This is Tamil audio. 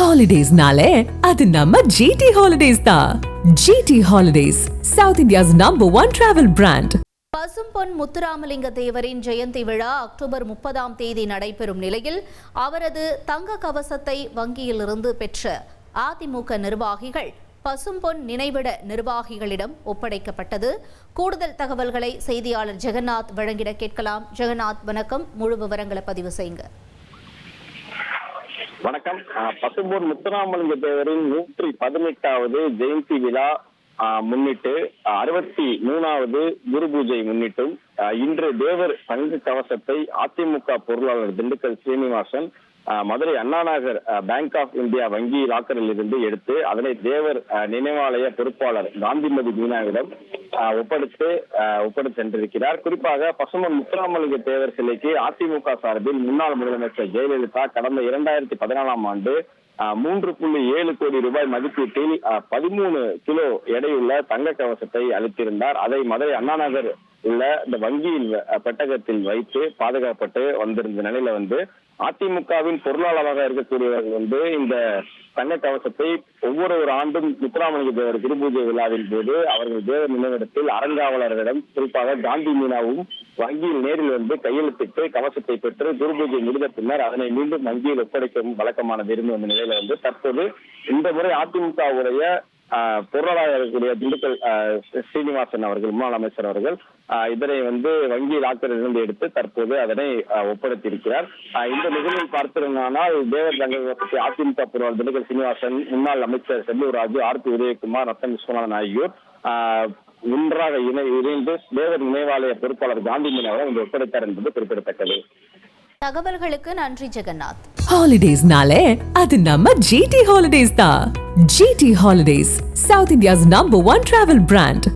ஹாலிடேஸ்னாலே அது நம்ம ஜிடி ஹாலிடேஸ் தான். GT holidays, south India's #1 travel brand. Pasumpon Muthuramalinga தேவரின் ஜெயந்தி விழா அக்டோபர் 30 நடைபெறும் நிலையில் அவரது தங்க கவசத்தை வங்கியிலிருந்து பெற்ற அதிமுக நிர்வாகிகள் பசும்பொன் நினைவிட நிர்வாகிகளிடம் ஒப்படைக்கப்பட்டது. கூடுதல் தகவல்களை செய்தியாளர் ஜெகநாத் வழங்கிட கேட்கலாம். ஜெகநாத், வணக்கம். முழு விவரங்களை பதிவு செய்யுங்க. வணக்கம். பசும்பொன் முத்துராமலிங்க தேவரின் 118வது ஜெயந்தி விழா முன்னிட்டு 63வது குரு பூஜை முன்னிட்டும் இன்று தேவர் தங்க கவசத்தை அதிமுக பொருளாளர் Dindigul Srinivasan Madurai Anna Nagar bank of India வங்கி லாக்கரில் இருந்து எடுத்து அதனை தேவர் நினைவாலய பொறுப்பாளர் காந்திமதி மீனாவிடம் ஒப்படைத்து சென்றிருக்கிறார். குறிப்பாக பசும்பொன் முத்துராமலிங்க தேவர் சிலைக்கு அதிமுக சார்பில் முன்னாள் முதலமைச்சர் ஜெயலலிதா கடந்த 2014ஆம் ஆண்டு 3.7 கோடி ரூபாய் மதிப்பீட்டில் 13 கிலோ எடையுள்ள தங்க கவசத்தை அளித்திருந்தார். அதை மதுரை அண்ணாநகர் உள்ள இந்த வங்கியின் பெட்டகத்தில் வைத்து பாதுகாப்பட்டு வந்திருந்த நிலையில அதிமுகவின் பொருளாளராக இருக்கக்கூடியவர்கள் இந்த தங்க கவசத்தை ஒவ்வொரு ஆண்டும் முத்துராமலிங்க தேவர் குரு பூஜை விழாவின் போது அவர்கள் தேவர் நினைவிடத்தில் அறங்காவலர்களிடம் குறிப்பாக காந்தி மீனாவும் வங்கியில் நேரில் கையெழுத்திட்டு கவசத்தை பெற்று குரு பூஜை முடிந்த பின்னர் அதனை மீண்டும் வங்கியில் ஒப்படைக்கும் வழக்கமானது இருந்த நிலையில தற்போது இந்த முறை அதிமுகவுடைய பொருளாளராக இருக்கக்கூடிய திண்டுக்கல் சீனிவாசன் அவர்கள், முன்னாள் அமைச்சர் அவர்கள் இதனை வங்கி லாக்கரில் இருந்து எடுத்து தற்போது அதனை ஒப்படைத்திருக்கிறார். இந்த நிகழ்வில் பார்த்திருந்தால் தேவர் தங்க கவசத்தை அதிமுக பொருளாளர் திண்டுக்கல் சீனிவாசன், முன்னாள் அமைச்சர் செல்லூர் ராஜு, ஆர்பி உதயகுமார், ரத்தன் விஸ்வநாதன் ஆகியோர் ஒன்றாக இணைந்து தேவர் நினைவாலய பொறுப்பாளர் காந்தி மீனாவிடம் ஒப்படைத்தார் என்பது குறிப்பிடத்தக்கது. தகவல்களுக்கு நன்றி ஜெகநாத். ஹாலிடேஸ்னாலே அது நம்ம ஜிடி ஹாலிடேஸ் தான். GT holidays, south India's #1 travel brand.